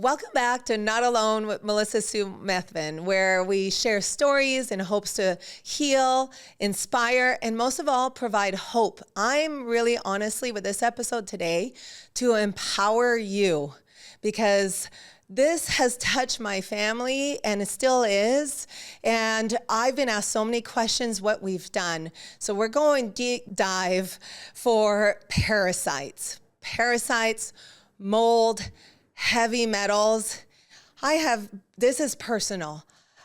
Welcome back to Not Alone with Melissa Sue Methvin, where we share stories in hopes to heal, inspire, and most of all, provide hope. I'm really honestly with this episode today to empower you because this has touched my family and it still is. And I've been asked so many questions what we've done. So we're going deep dive for parasites, mold, heavy metals. This is personal.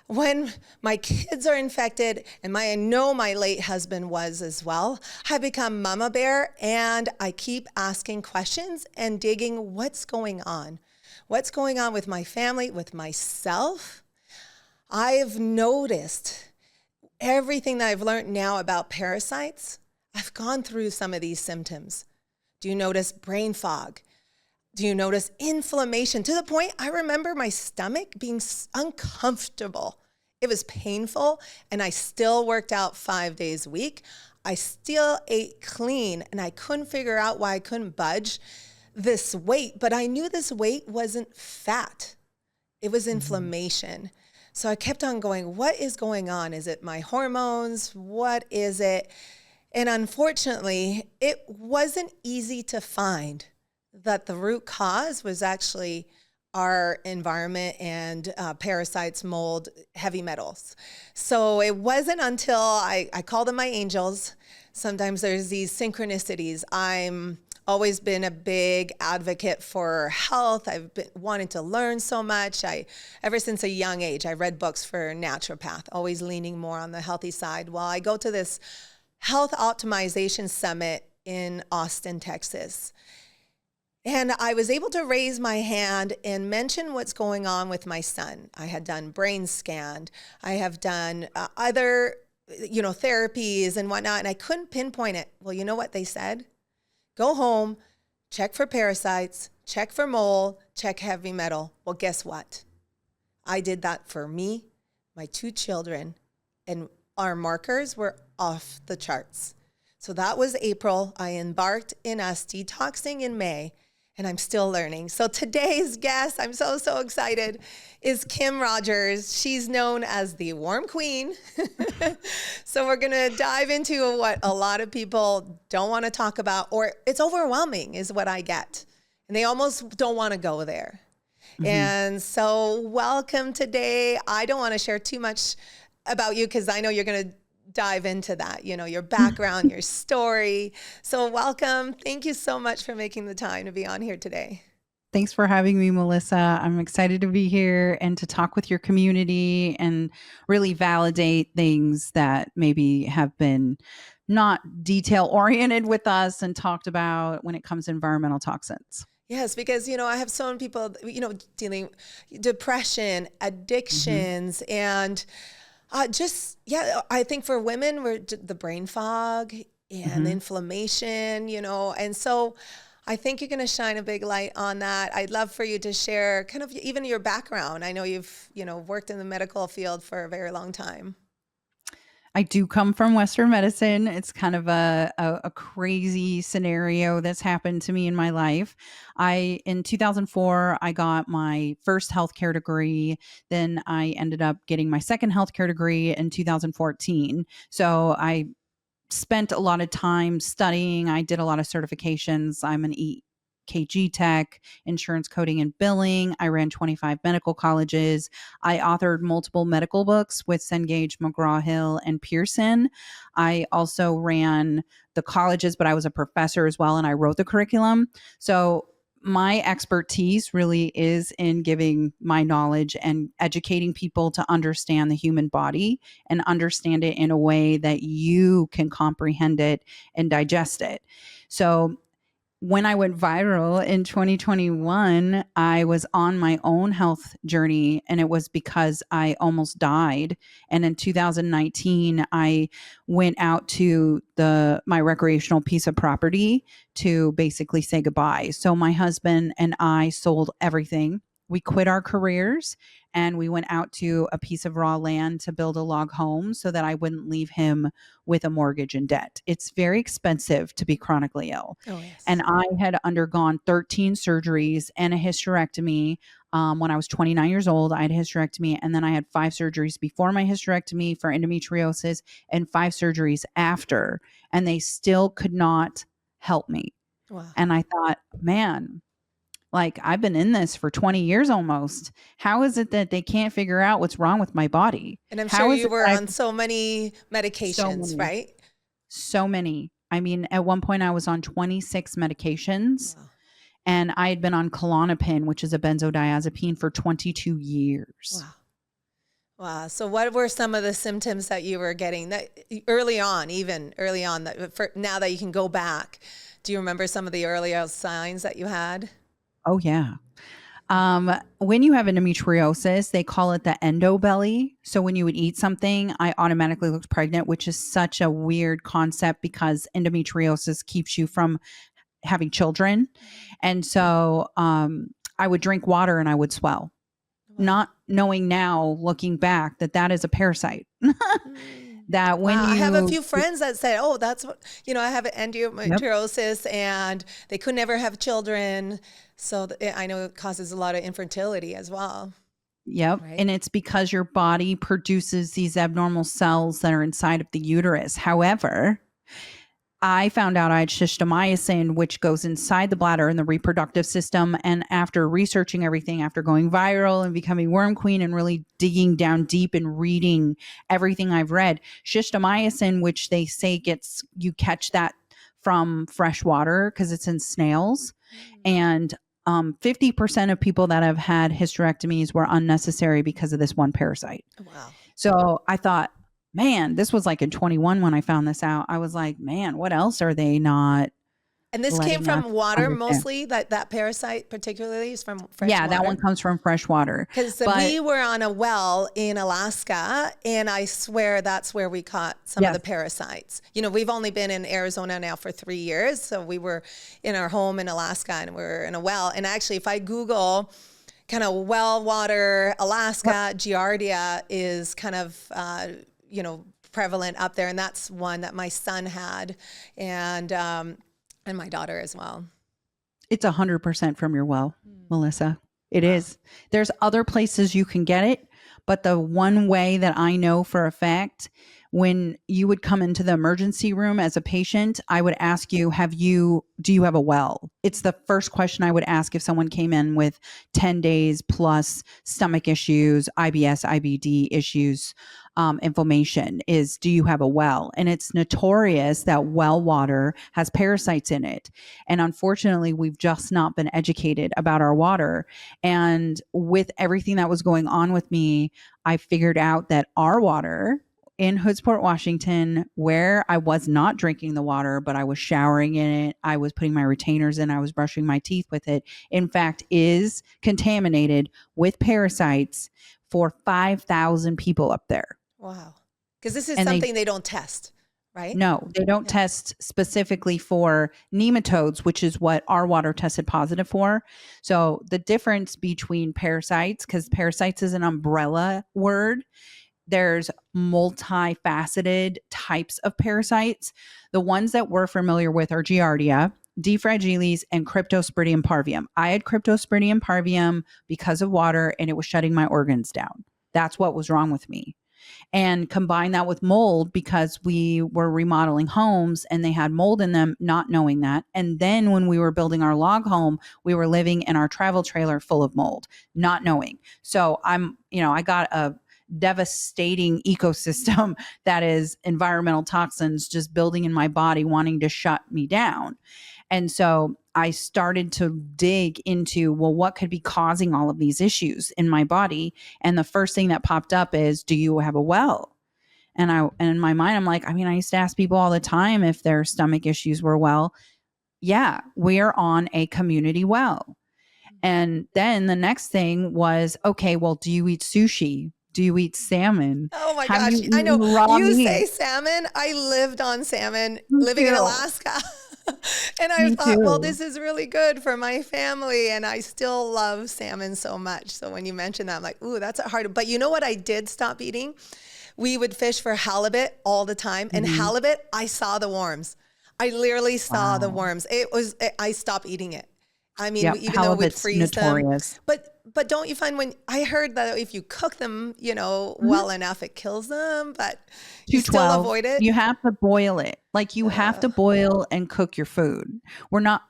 When my kids are infected, and I know my late husband was as well, I become mama bear and I keep asking questions and digging what's going on. What's going on with my family, with myself? I've noticed everything that I've learned now about parasites. I've gone through some of these symptoms. Do you notice brain fog? Do you notice inflammation? To the point, I remember my stomach being uncomfortable. It was painful, and I still worked out 5 days a week. I still ate clean, and I couldn't figure out why I couldn't budge this weight, but I knew this weight wasn't fat. It was inflammation. So I kept on going, what is going on? Is it my hormones? What is it? And unfortunately, it wasn't easy to find that the root cause was actually our environment and parasites, mold, heavy metals. So it wasn't until I call them my angels. Sometimes there's these synchronicities. I'm always been a big advocate for health. I've been wanting to learn so much. Ever since a young age, I read books for naturopath, always leaning more on the healthy side. Well, I go to this health optimization summit in Austin, Texas. And I was able to raise my hand and mention what's going on with my son. I had done brain scan. I have done other, therapies and whatnot, and I couldn't pinpoint it. Well, you know what they said? Go home, check for parasites, check for mold, check heavy metal. Well, guess what? I did that for me, my 2 children, and our markers were off the charts. So that was April. I embarked in us detoxing in May. And I'm still learning. So today's guest, I'm so excited, is Kim Rogers. She's known as the Warm Queen. So we're gonna dive into what a lot of people don't wanna talk about, or it's overwhelming is what I get. And they almost don't wanna go there. Mm-hmm. And so welcome today. I don't wanna share too much about you because I know you're gonna dive into that, your background, your story. So welcome. Thank you so much for making the time to be on here today. Thanks for having me, Melissa. I'm excited to be here and to talk with your community and really validate things that maybe have been not detail oriented with us and talked about when it comes to environmental toxins. Yes, because, I have so many people, dealing depression, addictions, and I think for women, we're the brain fog and inflammation, and so I think you're going to shine a big light on that. I'd love for you to share kind of even your background. I know you've, worked in the medical field for a very long time. I do come from Western medicine. It's kind of a crazy scenario that's happened to me in my life. In 2004, I got my first healthcare degree. Then I ended up getting my second healthcare degree in 2014. So I spent a lot of time studying. I did a lot of certifications. I'm an EKG tech, insurance coding and billing. I ran 25 medical colleges. I authored multiple medical books with Cengage, McGraw-Hill, and Pearson. I also ran the colleges, but I was a professor as well, and I wrote the curriculum. So my expertise really is in giving my knowledge and educating people to understand the human body and understand it in a way that you can comprehend it and digest it. So when I went viral in 2021, I was on my own health journey, and it was because I almost died. And in 2019, I went out to my recreational piece of property to basically say goodbye. So my husband and I sold everything. we quit our careers and we went out to a piece of raw land to build a log home so that I wouldn't leave him with a mortgage and debt. It's very expensive to be chronically ill. Oh, yes. And I had undergone 13 surgeries and a hysterectomy. When I was 29 years old, I had a hysterectomy, and then I had 5 surgeries before my hysterectomy for endometriosis and 5 surgeries after, and they still could not help me. Wow. And I thought, man, like I've been in this for 20 years almost. How is it that they can't figure out what's wrong with my body? And I'm How sure is you it were that on so many so medications, many, right? so many. I mean, at one point I was on 26 medications, Wow. and I had been on Klonopin, which is a benzodiazepine, for 22 years. Wow. Wow. So what were some of the symptoms that you were getting that early on, even early on, that now that you can go back, do you remember some of the earlier signs that you had? Oh, yeah. When you have endometriosis, they call it the endo belly. So when you would eat something, I automatically looked pregnant, which is such a weird concept because endometriosis keeps you from having children. And so I would drink water and I would swell, Wow. not knowing now, looking back, that that is a parasite. Mm. That when Wow. I have a you, few friends that said, oh, that's what, I have yep, endometriosis and they could never have children. So I know it causes a lot of infertility as well. yep. Right. And it's because your body produces these abnormal cells that are inside of the uterus. However, I found out I had schistomiasin, which goes inside the bladder and the reproductive system. And after researching everything, after going viral and becoming worm queen and really digging down deep and reading everything I've read, schistomiasin, which they say you catch that from fresh water because it's in snails. And 50% of people that have had hysterectomies were unnecessary because of this one parasite. Wow. So I thought, man, this was like in 21 when I found this out. I was like, man, what else are they not And this came letting us from water understand? mostly, that parasite particularly is from fresh Yeah, that one water. comes from fresh water. Because But we were on a well in Alaska, and I swear that's where we caught some of yes, the parasites. We've only been in Arizona now for 3 years. So we were in our home in Alaska, and we were in a well. And actually, if I Google kind of well water, yep, Alaska, Giardia is kind of, prevalent up there. And that's one that my son had, and my daughter as well. it's 100% from your well, Melissa. It Wow. is. There's other places you can get it, but the one way that I know for a fact, when you would come into the emergency room as a patient, I would ask you, do you have a well? It's the first question I would ask if someone came in with 10 days plus stomach issues, IBS, IBD issues, inflammation, is do you have a well? And it's notorious that well water has parasites in it. And unfortunately, we've just not been educated about our water. And with everything that was going on with me, I figured out that our water in Hoodsport, Washington, where I was not drinking the water, but I was showering in it, I was putting my retainers in, I was brushing my teeth with it, in fact, is contaminated with parasites for 5,000 people up there. Wow. Because this is And they something they don't test, right? No, they don't Yeah. test specifically for nematodes, which is what our water tested positive for. So the difference between parasites, because parasites is an umbrella word, there's multifaceted types of parasites. The ones that we're familiar with are Giardia, D. fragilis, and Cryptosporidium parvium. I had Cryptosporidium parvium because of water, and it was shutting my organs down. That's what was wrong with me. And combine that with mold because we were remodeling homes and they had mold in them, not knowing that. And then when we were building our log home, we were living in our travel trailer full of mold, not knowing. So I got a devastating ecosystem that is environmental toxins just building in my body, wanting to shut me down. And so I started to dig into, well, what could be causing all of these issues in my body? And the first thing that popped up is, do you have a well? And in my mind, I'm like, I used to ask people all the time if their stomach issues were well. Yeah, we're on a community well. And then the next thing was, okay, well, do you eat sushi? Do you eat salmon? Oh my Have gosh. you I know eaten raw you meat? say salmon. I lived on salmon Me living in too. Alaska. And I Me thought, well, too. this is really good for my family. And I still love salmon so much. So when you mentioned that, I'm like, ooh, that's a hard. But you know what I did stop eating? We would fish for halibut all the time. And Mhm. halibut, I saw the worms. I literally saw the Wow. worms. I stopped eating it. I mean, Yep. even though we'd Halibut's freeze them, notorious. but don't you find when I heard that if you cook them, Mhm. well enough, it kills them, but you still 212. avoid it? You have to boil it. Like, you have to boil and cook your food.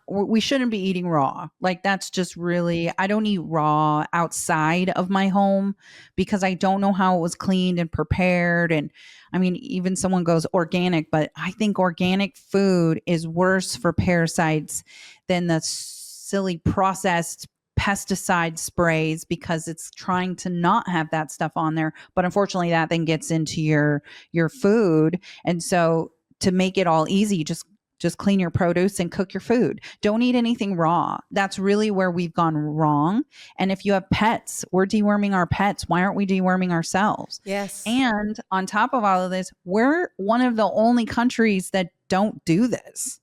We shouldn't be eating raw. Like, that's just really, I don't eat raw outside of my home because I don't know how it was cleaned and prepared. And I mean, even someone goes organic, but I think organic food is worse for parasites than the silly processed pesticide sprays because it's trying to not have that stuff on there. But unfortunately, that then gets into your food. And so, to make it all easy, just clean your produce and cook your food. Don't eat anything raw. That's really where we've gone wrong. And if you have pets, we're deworming our pets. Why aren't we deworming ourselves? Yes. And on top of all of this, we're one of the only countries that don't do this.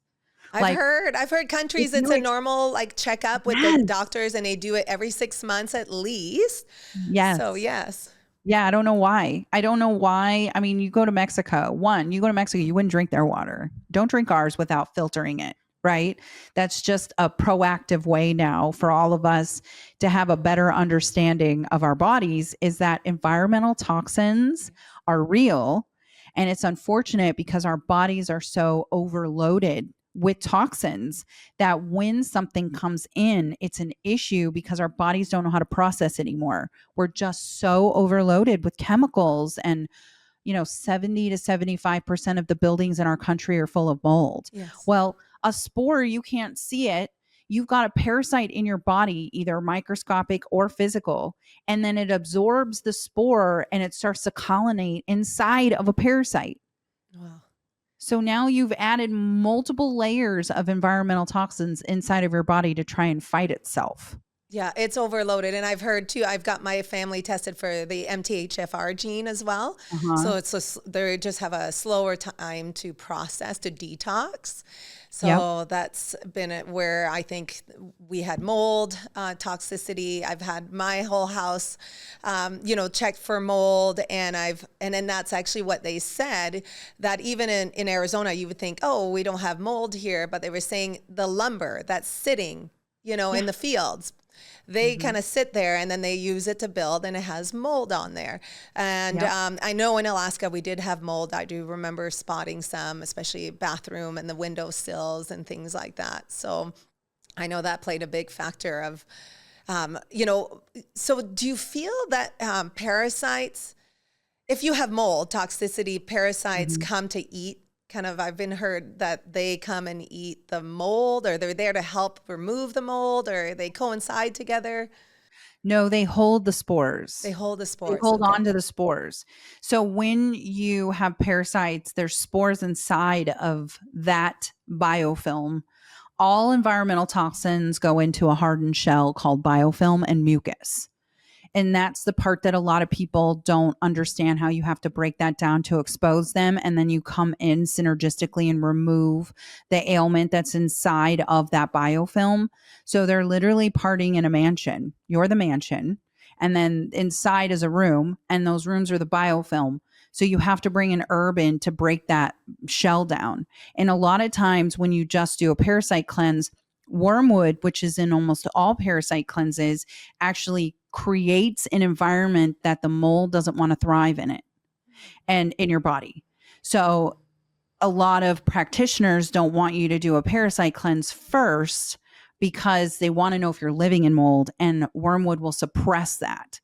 Like, I've heard if countries it's you a normal like checkup with the yes, doctors and they do it every 6 months at least. So yes. yes. Yeah, I don't know why. I don't know why. I mean, you go to Mexico. One, you go to Mexico, you wouldn't drink their water. Don't drink ours without filtering it, right? That's just a proactive way now for all of us to have a better understanding of our bodies, is that environmental toxins are real. And it's unfortunate because our bodies are so overloaded with toxins that when something comes in, it's an issue because our bodies don't know how to process anymore. We're just so overloaded with chemicals. And 70 to 75% of the buildings in our country are full of mold. Yes. Well, a spore, you can't see it. You've got a parasite in your body, either microscopic or physical, and then it absorbs the spore and it starts to colonate inside of a parasite. Wow. So now you've added multiple layers of environmental toxins inside of your body to try and fight itself. Yeah, it's overloaded. And I've heard too, I've got my family tested for the MTHFR gene as well. Uh-huh. So they just have a slower time to process, to detox. Yep. So that's been where I think we had mold toxicity. I've had my whole house, checked for mold. And then that's actually what they said, that even in Arizona, you would think, oh, we don't have mold here. But they were saying the lumber that's sitting, in Yeah. the fields, they Mhm. kind of sit there and then they use it to build and it has mold on there. And Yep. I know in Alaska we did have mold. I do remember spotting some, especially bathroom and the window sills and things like that. So I know that played a big factor of, so do you feel that parasites, if you have mold toxicity, parasites Mhm. come to eat? Kind of, I've been heard that they come and eat the mold, or they're there to help remove the mold, or they coincide together. No, they hold the spores. They hold the They spores. hold Okay. on to the spores. So when you have parasites, there's spores inside of that biofilm. All environmental toxins go into a hardened shell called biofilm and mucus. And that's the part that a lot of people don't understand, how you have to break that down to expose them. And then you come in synergistically and remove the ailment that's inside of that biofilm. So they're literally partying in a mansion. You're the mansion. And then inside is a room, and those rooms are the biofilm. So you have to bring an herb in to break that shell down. And a lot of times when you just do a parasite cleanse, wormwood, which is in almost all parasite cleanses, actually creates an environment that the mold doesn't want to thrive in it and in your body. So a lot of practitioners don't want you to do a parasite cleanse first because they want to know if you're living in mold, and wormwood will suppress that,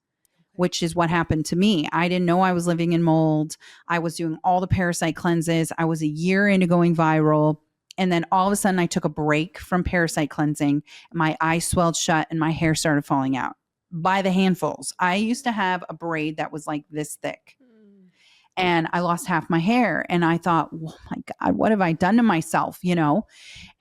which is what happened to me. I didn't know I was living in mold. I was doing all the parasite cleanses. I was a year into going viral. And then all of a sudden, I took a break from parasite cleansing. My eyes swelled shut and my hair started falling out by the handfuls. I used to have a braid that was like this thick, Mm. and I lost half my hair. And I thought, oh my God, what have I done to myself?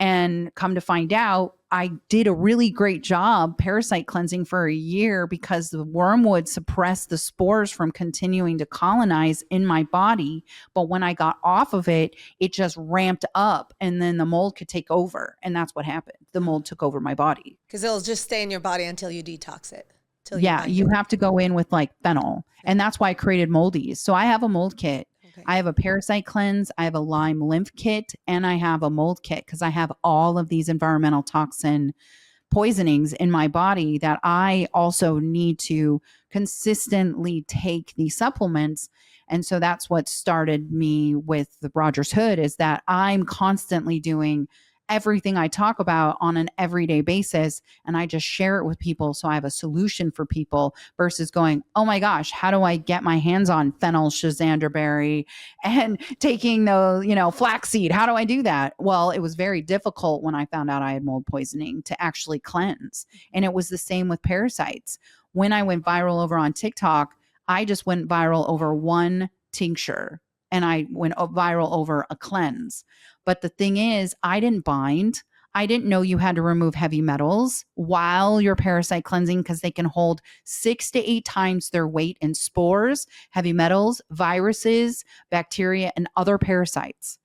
And come to find out, I did a really great job parasite cleansing for a year because the wormwood suppressed the spores from continuing to colonize in my body. But when I got off of it, it just ramped up and then the mold could take over. And that's what happened. The mold took over my body. Because it'll just stay in your body until you detox it. Yeah, you have to go in with like fennel. And that's why I created moldies. So I have a mold kit. Okay. I have a parasite cleanse. I have a Lyme lymph kit. And I have a mold kit because I have all of these environmental toxin poisonings in my body that I also need to consistently take these supplements. And so that's what started me with the Rogers Hood, is that I'm constantly doing everything I talk about on an everyday basis. And I just share it with people. So I have a solution for people versus going, oh my gosh, how do I get my hands on fennel schizanderberry and taking the, flaxseed? How do I do that? Well, it was very difficult when I found out I had mold poisoning to actually cleanse. And it was the same with parasites. When I went viral over on TikTok, I just went viral over one tincture and I went viral over a cleanse. But the thing is, I didn't bind. I didn't know you had to remove heavy metals while you're parasite cleansing because they can hold 6 to 8 times their weight in spores, heavy metals, viruses, bacteria, and other parasites.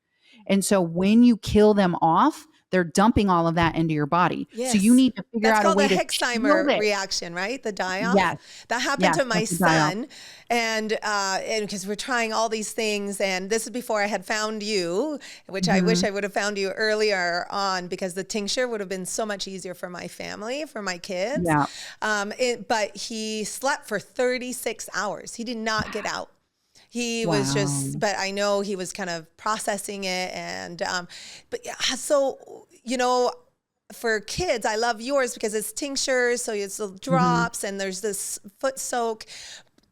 And so when you kill them off, they're dumping all of that into your body. Yes. So you need to figure out a way to That's called the Hexheimer reaction, right? The die-off. Yes. That happened to my son. And because we're trying all these things, and this is before I had found you, which I wish I would have found you earlier on, because the tincture would have been so much easier for my family, for my kids. Yeah. But he slept for 36 hours. He did not get out. He was just, but I know he was kind of processing it. And, but yeah, so, for kids, I love yours because it's tinctures. So it's drops and there's this foot soak.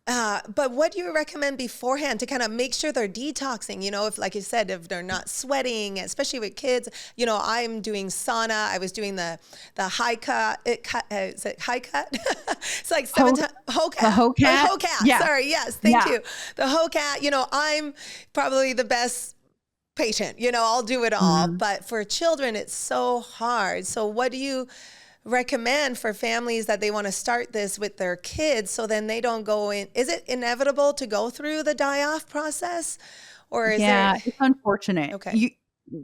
But what do you recommend beforehand to kind of make sure they're detoxing? If, like you said, if they're not sweating, especially with kids, I'm doing sauna. I was doing the high cut. Is it high cut? It's like Hoe cat. Yeah. Sorry. Yes. Thank you. The Hoe cat. I'm probably the best patient. I'll do it all. But for children, it's so hard. So what do you recommend for families that they want to start this with their kids so then they don't go in? Is it inevitable to go through the die-off process, or is it's unfortunate. Okay.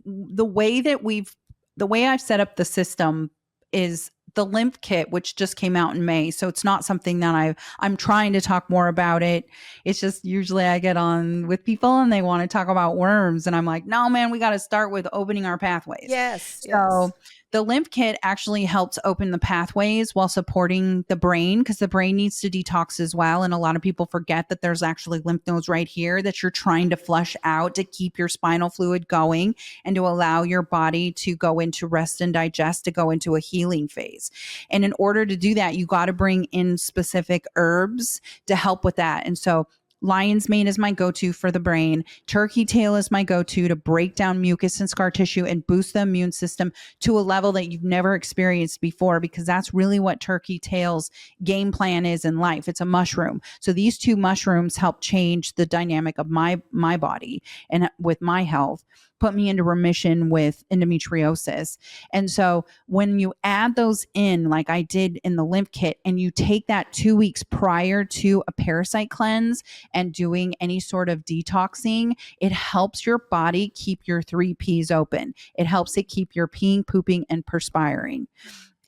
The way I've set up the system is the lymph kit, which just came out in May. So it's not something that I'm trying to talk more about it. It's just usually I get on with people and they want to talk about worms. And I'm like, no, man, we got to start with opening our pathways. Yes. So the lymph kit actually helps open the pathways while supporting the brain, because the brain needs to detox as well. And a lot of people forget that there's actually lymph nodes right here that you're trying to flush out to keep your spinal fluid going and to allow your body to go into rest and digest, to go into a healing phase. And in order to do that, you got to bring in specific herbs to help with that. And so lion's mane is my go-to for the brain. Turkey tail is my go-to to break down mucus and scar tissue and boost the immune system to a level that you've never experienced before, because that's really what turkey tail's game plan is in life. It's a mushroom. So these two mushrooms help change the dynamic of my body and with my health, put me into remission with endometriosis. And so when you add those in, like I did in the lymph kit, and you take that 2 weeks prior to a parasite cleanse and doing any sort of detoxing, it helps your body keep your 3 Ps open. It helps it keep your peeing, pooping, and perspiring.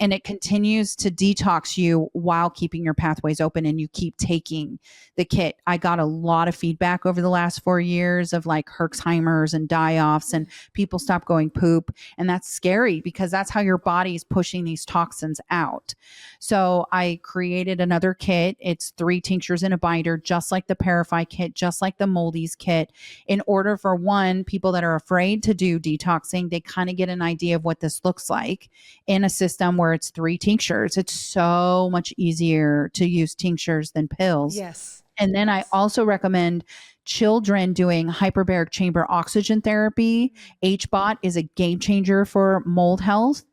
And it continues to detox you while keeping your pathways open, and you keep taking the kit. I got a lot of feedback over the last 4 years of like Herxheimers and die-offs, and people stop going poop. And that's scary because that's how your body is pushing these toxins out. So I created another kit. It's 3 tinctures in a binder, just like the Parafy kit, just like the Moldies kit, in order for people that are afraid to do detoxing, they kind of get an idea of what this looks like in a system where it's 3 tinctures. It's so much easier to use tinctures than pills. Yes. And then I also recommend children doing hyperbaric chamber oxygen therapy. HBOT is a game changer for mold health.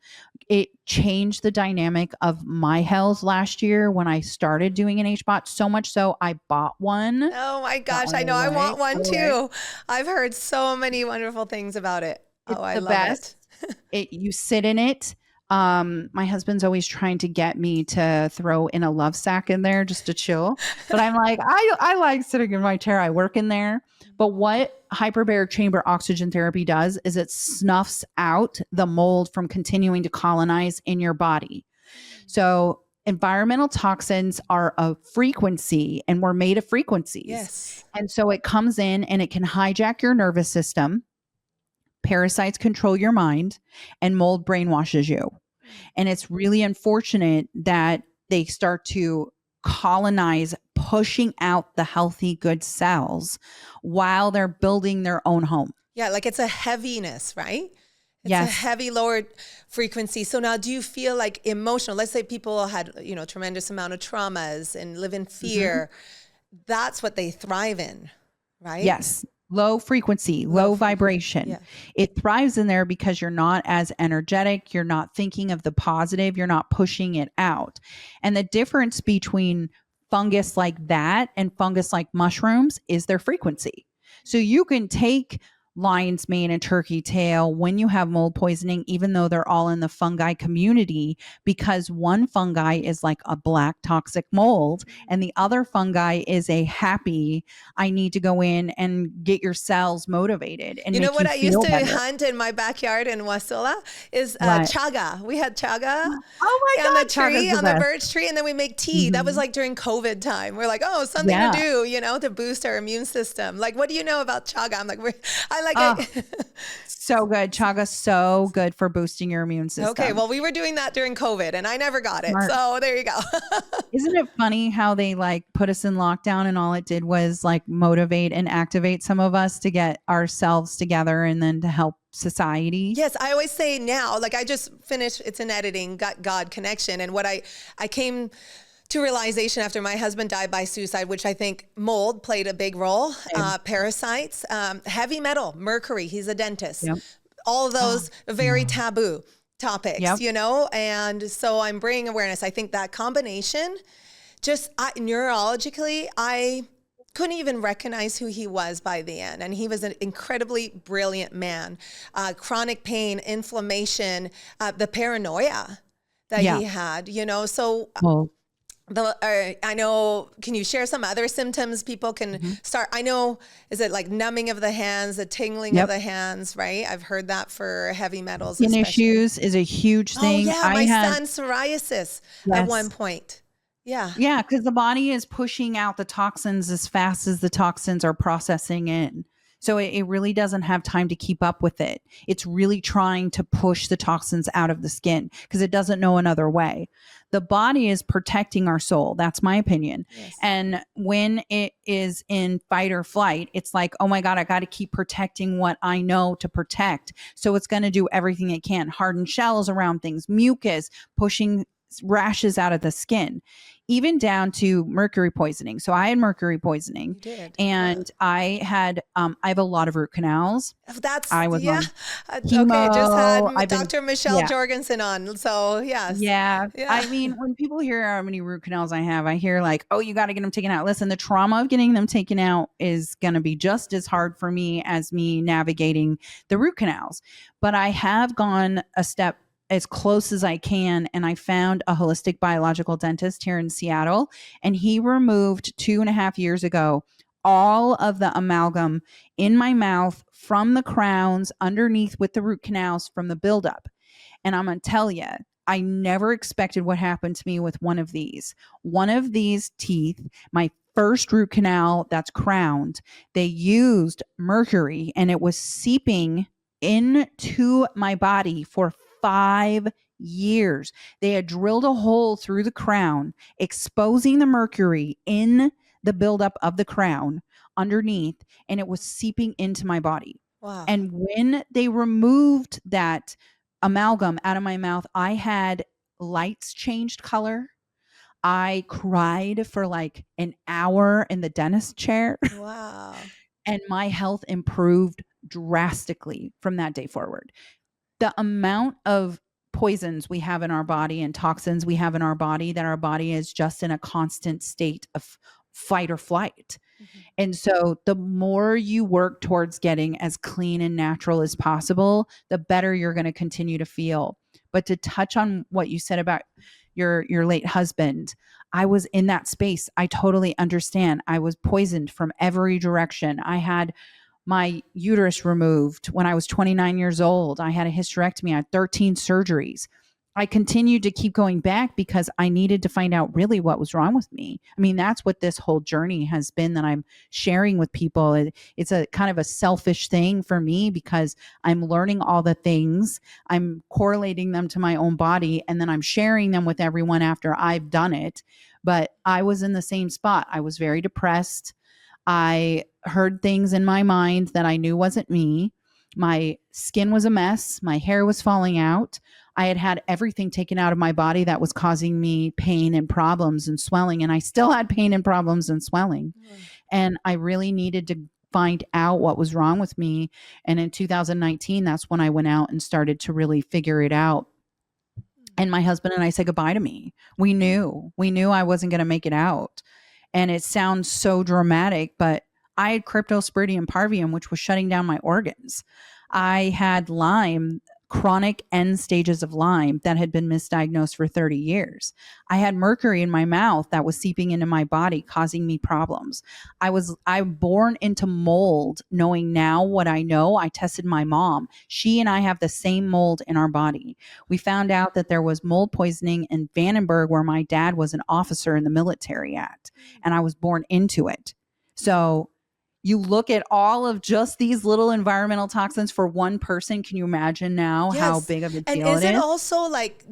It changed the dynamic of my health last year when I started doing an HBOT, so much so I bought one. Oh my gosh, I know. I want one too. I've heard so many wonderful things about it. It's I the love best. You sit in it. My husband's always trying to get me to throw in a love sack in there just to chill. But I'm like, I like sitting in my chair. I work in there. But what hyperbaric chamber oxygen therapy does is it snuffs out the mold from continuing to colonize in your body. So environmental toxins are a frequency, and we're made of frequencies. Yes. And so it comes in and it can hijack your nervous system. Parasites control your mind, and mold brainwashes you. And it's really unfortunate that they start to colonize, pushing out the healthy, good cells while they're building their own home. Yeah, like it's a heaviness, right? It's a Yes. heavy lower frequency. So now do you feel like emotional? Let's say people had, tremendous amount of traumas and live in fear. That's what they thrive in, right? Yes. Low frequency, low vibration. Yeah. It thrives in there because you're not as energetic. You're not thinking of the positive. You're not pushing it out. And the difference between fungus like that and fungus like mushrooms is their frequency. So you can take lion's mane and turkey tail when you have mold poisoning, even though they're all in the fungi community, because one fungi is like a black toxic mold and the other fungi is a happy, I need to go in and get your cells motivated and You know make what you I used feel to better. hunt in my backyard in Wasilla is What? chaga. We had chaga Oh my on God, the tree, chaga's the on the best. birch tree, and then we make tea. That was like during COVID time. We're like, oh, something Yeah. to do, to boost our immune system. Like, what do you know about chaga? I'm like, I like Oh, it. So good. Chaga's so good for boosting your immune system. Okay, well, we were doing that during COVID, and I never got it. Smart. So there you go. Isn't it funny how they like put us in lockdown and all it did was like motivate and activate some of us to get ourselves together and then to help society? Yes, I always say now, like I just finished, it's an editing, got God connection. And what I came to realization after my husband died by suicide, which I think mold played a big role, parasites, heavy metal, Mercury, he's a dentist. Yep. All of those very taboo topics, Yep. and so I'm bringing awareness. I think that combination, neurologically, I couldn't even recognize who he was by the end. And he was an incredibly brilliant man. Chronic pain, inflammation, the paranoia that he had, so Well, I know, can you share some other symptoms people can start? I know, is it like numbing of the hands, the tingling of the hands, right? I've heard that for heavy metals. skin especially. issues is a huge thing. Oh yeah, my son's psoriasis at one point. Yeah. Yeah, because the body is pushing out the toxins as fast as the toxins are processing in. So it really doesn't have time to keep up with it. It's really trying to push the toxins out of the skin because it doesn't know another way. The body is protecting our soul. That's my opinion. Yes. And when it is in fight or flight, it's like, oh my God, I got to keep protecting what I know to protect. So it's going to do everything it can. Hardened shells around things, mucus, pushing rashes out of the skin, even down to mercury poisoning. So I had mercury poisoning. You did. And I had, I have a lot of root canals. That's, I was on okay, just chemo. had Dr. Michelle Jorgensen on. So yes. Yeah. I mean, when people hear how many root canals I have, I hear like, oh, you got to get them taken out. Listen, the trauma of getting them taken out is going to be just as hard for me as me navigating the root canals. But I have gone a step as close as I can. And I found a holistic biological dentist here in Seattle, and he removed 2.5 years ago all of the amalgam in my mouth from the crowns underneath with the root canals from the buildup. And I'm going to tell you, I never expected what happened to me with one of these. One of these teeth, my first root canal that's crowned, they used mercury and it was seeping into my body for 5 years. They had drilled a hole through the crown, exposing the mercury in the buildup of the crown underneath, and it was seeping into my body. Wow. And when they removed that amalgam out of my mouth, I had lights changed color. I cried for like an hour in the dentist chair. Wow. And my health improved drastically from that day forward. The amount of poisons we have in our body and toxins we have in our body, that our body is just in a constant state of fight or flight. And so the more you work towards getting as clean and natural as possible, the better you're going to continue to feel. But to touch on what you said about your late husband, I was in that space. I totally understand. I was poisoned from every direction. I had my uterus removed when I was 29 years old. I had a hysterectomy. I had 13 surgeries. I continued to keep going back because I needed to find out really what was wrong with me. I mean, that's what this whole journey has been that I'm sharing with people. It's a kind of a selfish thing for me because I'm learning all the things, I'm correlating them to my own body, and then I'm sharing them with everyone after I've done it. But I was in the same spot. I was very depressed. I heard things in my mind that I knew wasn't me. My skin was a mess. My hair was falling out. I had had everything taken out of my body that was causing me pain and problems and swelling. And I still had pain and problems and swelling. And I really needed to find out what was wrong with me. And in 2019, that's when I went out and started to really figure it out. And my husband and I said goodbye to me. We knew I wasn't going to make it out. And it sounds so dramatic, but I had cryptosporidium parvium, which was shutting down my organs. I had Lyme, chronic end stages of Lyme that had been misdiagnosed for 30 years. I had mercury in my mouth that was seeping into my body, causing me problems. I'm born into mold, knowing now what I know. I tested my mom. She and I have the same mold in our body. We found out that there was mold poisoning in Vandenberg, where my dad was an officer in the military at, and I was born into it. So you look at all of just these little environmental toxins for one person. Can you imagine now how big of a deal it is? And is it also like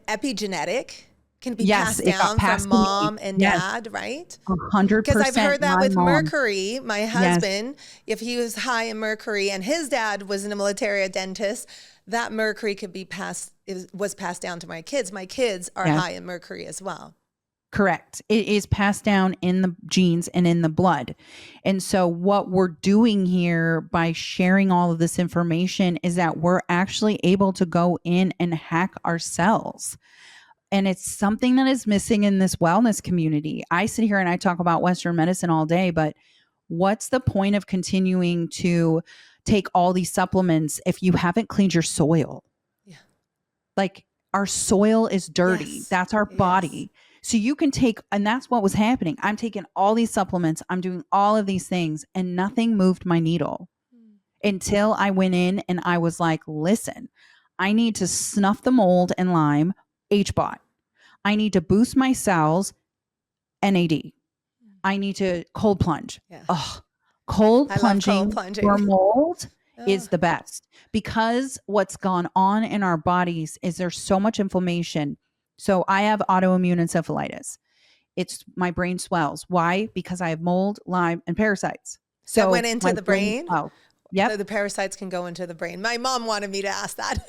epigenetic? Can be Yes, passed it got down passed from to me. mom and Yes, dad, right? 100%. Because I've heard that my with mom. Mercury, my Yes. husband, if he was high in Mercury and his dad was in the military, a dentist, that Mercury could be was passed down to my kids. My kids are Yes. high in Mercury as well. Correct. It is passed down in the genes and in the blood. And so what we're doing here by sharing all of this information is that we're actually able to go in and hack our cells. And it's something that is missing in this wellness community. I sit here and I talk about Western medicine all day, but what's the point of continuing to take all these supplements if you haven't cleaned your soil? Yeah. Like, our soil is dirty. Yes. That's our body. So you can take, and that's what was happening. I'm taking all these supplements. I'm doing all of these things, and nothing moved my needle until I went in and I was like, listen, I need to snuff the mold and Lyme, HBOT. I need to boost my cells, NAD. I need to cold plunge. Yeah. Cold I love plunging cold plunging. for mold is Oh. the best, because what's gone on in our bodies is there's so much inflammation. So I have autoimmune encephalitis. It's my brain swells. Why? Because I have mold, Lyme, and parasites. So That went into my the brain? swells. Yep. So the parasites can go into the brain. My mom wanted me to ask that.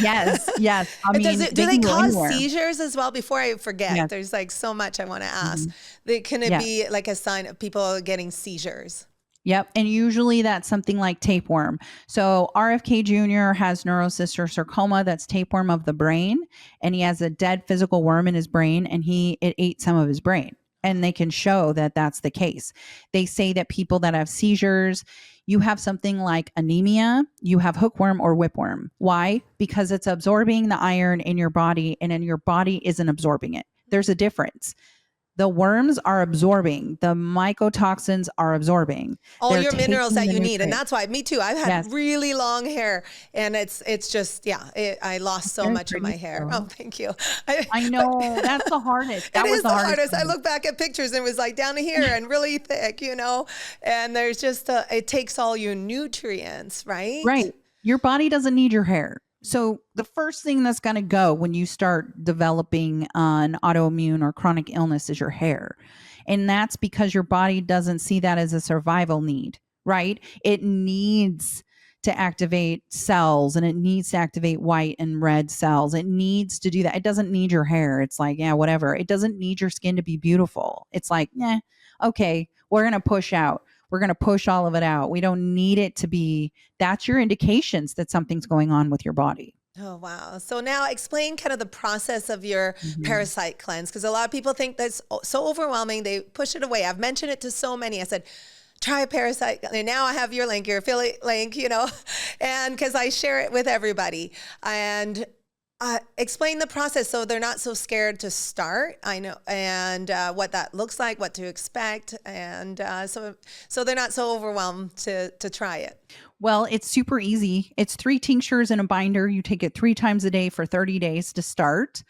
Yes. I mean, do they can go cause anywhere. seizures as well? Before I forget, Yes. there's like so much I want to ask. Can it Yes. be like a sign of people getting seizures? Yep. And usually that's something like tapeworm. So RFK Jr. has neurocystic that's tapeworm of the brain, and he has a dead physical worm in his brain, and it ate some of his brain. And they can show that that's the case. They say that people that have seizures, you have something like anemia, you have hookworm or whipworm. Why? Because it's absorbing the iron in your body, and then your body isn't absorbing it. There's a difference. The worms are absorbing. The mycotoxins are absorbing. All They're your minerals that taking you the need. And nutrients. that's why, me too, I've had Yes. really long hair, and it's just, I lost so Very much of my pretty, hair. though. Oh, thank you. I know. That's the hardest. That It was is the hardest. for I me. look back at pictures and it was like down to here and really thick, and there's just, it takes all your nutrients, right? Right. Your body doesn't need your hair. So the first thing that's going to go when you start developing an autoimmune or chronic illness is your hair. And that's because your body doesn't see that as a survival need, right? It needs to activate cells, and it needs to activate white and red cells. It needs to do that. It doesn't need your hair. It's like, yeah, whatever. It doesn't need your skin to be beautiful. It's like, okay, we're going to push out. We're going to push all of it out. We don't need it to be. That's your indications that something's going on with your body. Oh, wow. So now explain kind of the process of your Mhm. parasite cleanse, because a lot of people think that's so overwhelming. They push it away. I've mentioned it to so many. I said, try a parasite. And now I have your link, your affiliate link, and because I share it with everybody. And explain the process so they're not so scared to start. I know, and what that looks like, what to expect. And so they're not so overwhelmed to try it. Well, it's super easy. It's 3 tinctures in a binder. You take it 3 times a day for 30 days to start.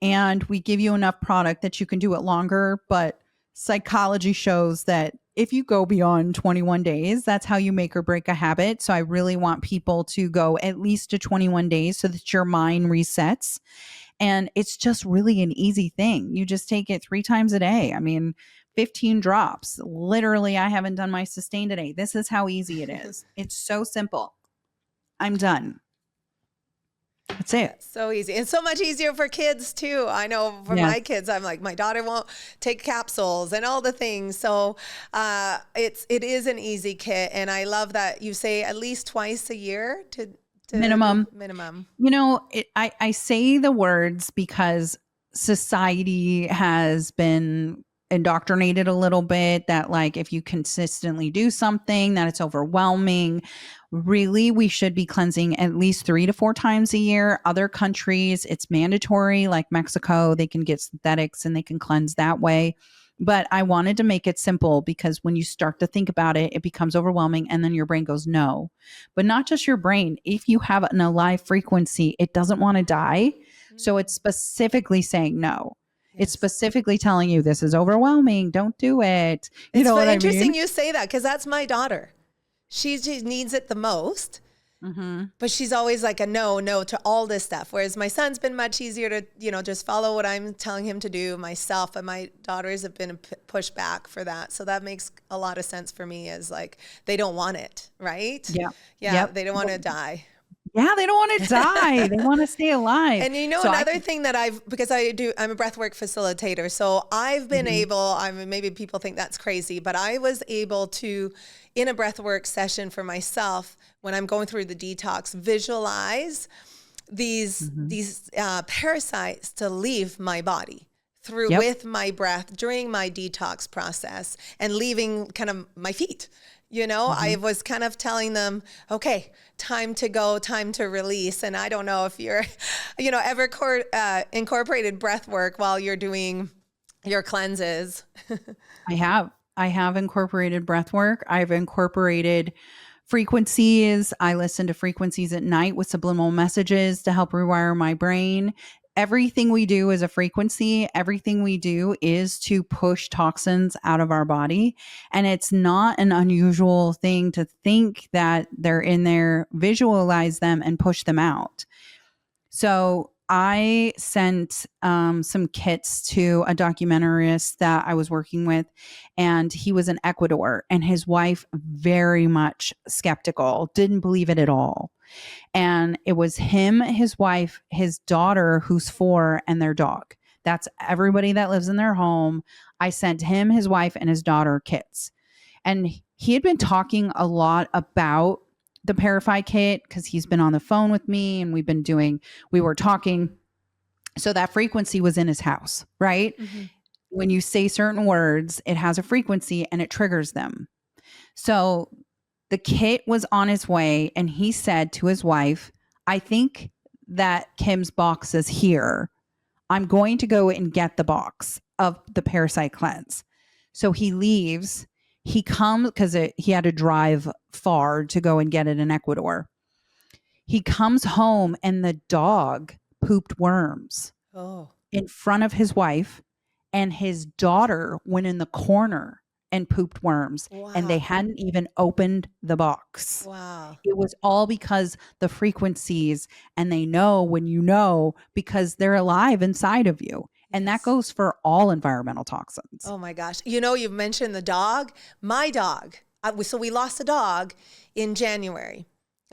And we give you enough product that you can do it longer. But psychology shows that if you go beyond 21 days, that's how you make or break a habit. So I really want people to go at least to 21 days so that your mind resets. And it's just really an easy thing. You just take it 3 times a day. I mean, 15 drops. Literally, I haven't done my sustain today. This is how easy it is. It's so simple. I'm done. That's it. That's so easy. And so much easier for kids too. I know for Yes. my kids, I'm like, my daughter won't take capsules and all the things. So it is an easy kit. And I love that you say at least twice a year to Minimum. minimum. I say the words because society has been indoctrinated a little bit that like if you consistently do something that it's overwhelming. Really, we should be cleansing at least 3 to 4 times a year. Other countries, it's mandatory, like Mexico, they can get synthetics and they can cleanse that way. But I wanted to make it simple because when you start to think about it, it becomes overwhelming and then your brain goes, no. But not just your brain. If you have an alive frequency, it doesn't want to die. So it's specifically saying no. It's Yes. specifically telling you this is overwhelming. Don't do it. You It's know what I interesting mean? you say that because that's my daughter. She just needs it the most. Mm-hmm. But she's always like a no to all this stuff. Whereas my son's been much easier to, just follow what I'm telling him to do myself. And my daughters have been pushed back for that. So that makes a lot of sense for me as like, they don't want it, right? Yeah. Yeah, Yep. they don't want to die. Yeah, they don't want to die. They want to stay alive. And So I another thing that because I'm a breathwork facilitator. So I've been maybe people think that's crazy, but I was able to, in a breathwork session for myself, when I'm going through the detox, visualize these parasites to leave my body through Yep. with my breath during my detox process and leaving kind of my feet. I was kind of telling them, okay, time to go, time to release. And I don't know if you're, ever incorporated breath work while you're doing your cleanses. I have incorporated breath work. I've incorporated frequencies. I listen to frequencies at night with subliminal messages to help rewire my brain. Everything we do is a frequency. Everything we do is to push toxins out of our body. And it's not an unusual thing to think that they're in there, visualize them, and push them out. So I sent some kits to a documentarist that I was working with, and he was in Ecuador, and his wife very much skeptical, didn't believe it at all. And it was him, his wife, his daughter, who's 4, and their dog. That's everybody that lives in their home. I sent him, his wife, and his daughter kits. And he had been talking a lot about the Parasite kit because he's been on the phone with me and we were talking. So that frequency was in his house, right? When you say certain words, it has a frequency and it triggers them. So the kit was on its way, and he said to his wife, I think that Kim's box is here. I'm going to go and get the box of the Parasite cleanse. So he leaves. He comes because he had to drive far to go and get it in Ecuador. He comes home and the dog pooped worms Oh, in front of his wife, and his daughter went in the corner and pooped worms, and they wow. hadn't even opened the box. Wow. It was all because the frequencies, and they know when you know because they're alive inside of you. And that Yes. goes for all environmental toxins. Oh my gosh. You've mentioned the dog. My dog. So we lost a dog in January.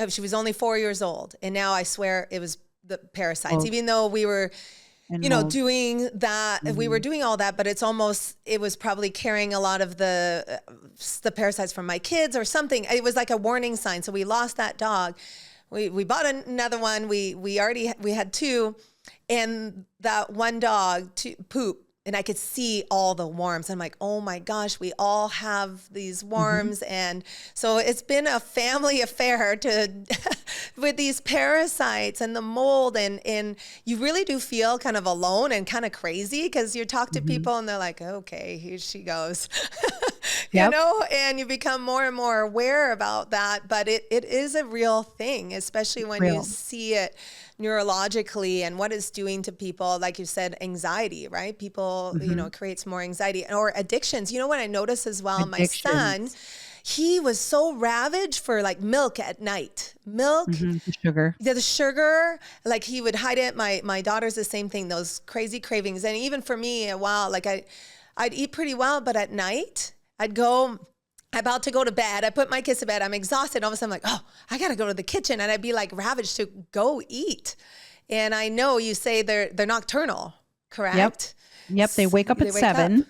She was only 4 years old. And now I swear it was the parasites, Oh, even though we were, and mold. doing that. We were doing all that, but it was probably carrying a lot of the parasites from my kids or something. It was like a warning sign. So we lost that dog. we bought another one. We had two, and that one dog poop. And I could see all the worms. I'm like, oh my gosh, we all have these worms. And so it's been a family affair with these parasites and the mold. And you really do feel kind of alone and kind of crazy because you talk to people and they're like, okay, here she goes. You know, and you become more and more aware about that. But it is a real thing, especially when you see it neurologically and what it's doing to people. Like you said, anxiety, right? People, you know, creates more anxiety or addictions. You know what I noticed as well? My son, he was so ravaged for like milk at night. Milk, the sugar. the sugar, like he would hide it. My daughter's the same thing, those crazy cravings. And even for me, a while, like I'd eat pretty well, but at night I'd go about to go to bed. I put my kids to bed. I'm exhausted. All of a sudden I'm like, oh, I got to go to the kitchen. And I'd be like ravaged to go eat. And I know you say they're nocturnal, correct? Yep. They wake up at 7.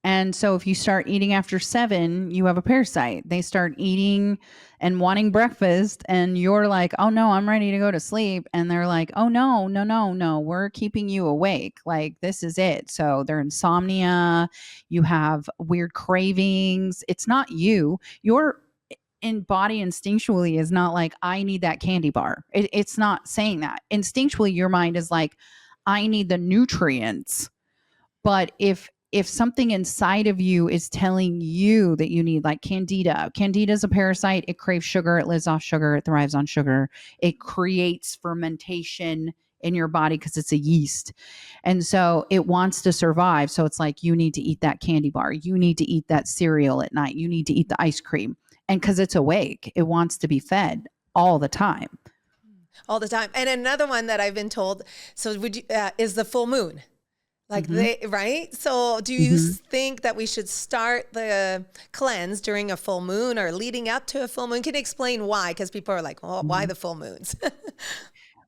And so if you start eating after 7, you have a parasite. They start eating and wanting breakfast and you're like, oh no, I'm ready to go to sleep. And they're like, oh no, we're keeping you awake. Like this is it. So they're insomnia. You have weird cravings. It's not you. Your in body instinctually is not like, I need that candy bar. It's not saying that. Instinctually, your mind is like, I need the nutrients. But if something inside of you is telling you that you need, like candida is a parasite. It craves sugar. It lives off sugar. It thrives on sugar. It creates fermentation in your body because it's a yeast. And so it wants to survive. So it's like, you need to eat that candy bar. You need to eat that cereal at night. You need to eat the ice cream. And because it's awake, it wants to be fed all the time. All the time. And another one that I've been told, so would you, is the full moon. Like right? So do you think that we should start the cleanse during a full moon or leading up to a full moon? Can you explain why? Because people are like, well, why the full moons?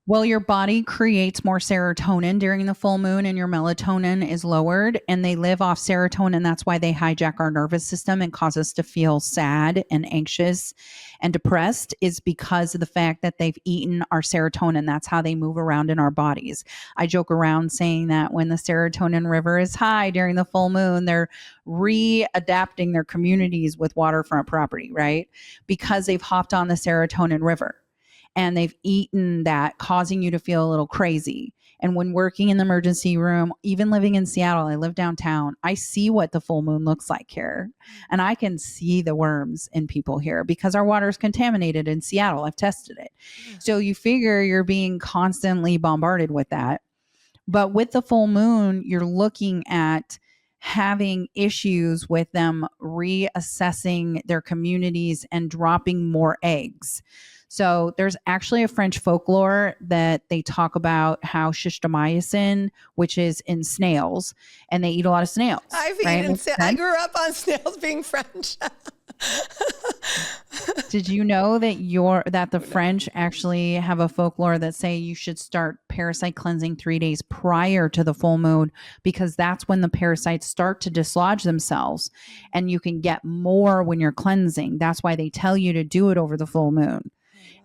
Well, your body creates more serotonin during the full moon and your melatonin is lowered and they live off serotonin. That's why they hijack our nervous system and cause us to feel sad and anxious and depressed, is because of the fact that they've eaten our serotonin. That's how they move around in our bodies. I joke around saying that when the serotonin river is high during the full moon, they're readapting their communities with waterfront property, right? Because they've hopped on the serotonin river. And they've eaten that, causing you to feel a little crazy. And when working in the emergency room, even living in Seattle, I live downtown, I see what the full moon looks like here. And I can see the worms in people here because our water is contaminated in Seattle. I've tested it. So you figure you're being constantly bombarded with that. But with the full moon, you're looking at having issues with them reassessing their communities and dropping more eggs. So there's actually a French folklore that they talk about how schistomiacin, which is in snails, and they eat a lot of snails. I've eaten. I grew up on snails being French. Did you know that the French actually have a folklore that say you should start parasite cleansing 3 days prior to the full moon, because that's when the parasites start to dislodge themselves and you can get more when you're cleansing. That's why they tell you to do it over the full moon.